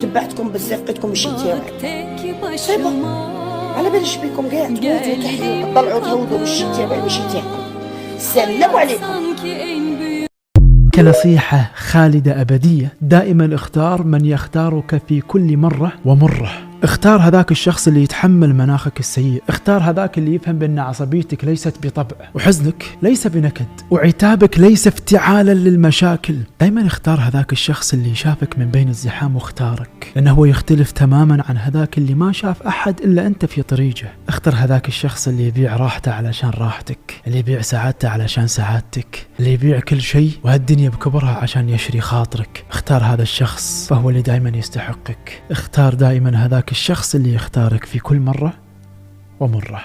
تبعتكم بزاف لقيتكم مشيتي صافي على باليش بيكم كاع تموتوا وتحيوا تطلعوا تهودوا مشيتي مشيتي. السلام عليكم. كنصيحة خالدة أبدية، دائما اختار من يختارك في كل مرة ومرة. اختار هذاك الشخص اللي يتحمل مناخك السيء، اختار هذاك اللي يفهم بأن عصبيتك ليست بطبع، وحزنك ليس بنكد، وعتابك ليس افتعالا للمشاكل. دائما اختار هذاك الشخص اللي شافك من بين الزحام واختارك، لأنه هو يختلف تماما عن هذاك اللي ما شاف أحد إلا أنت في طريقه. اختر هذاك الشخص اللي يبيع راحته علشان راحتك، اللي يبيع سعادته علشان سعادتك، اللي يبيع كل شيء وهالدنيا بكبرها عشان يشري خاطرك. اختار هذا الشخص فهو اللي دائما يستحقك. اختار دائما هذاك الشخص اللي يختارك في كل مرة ومرة.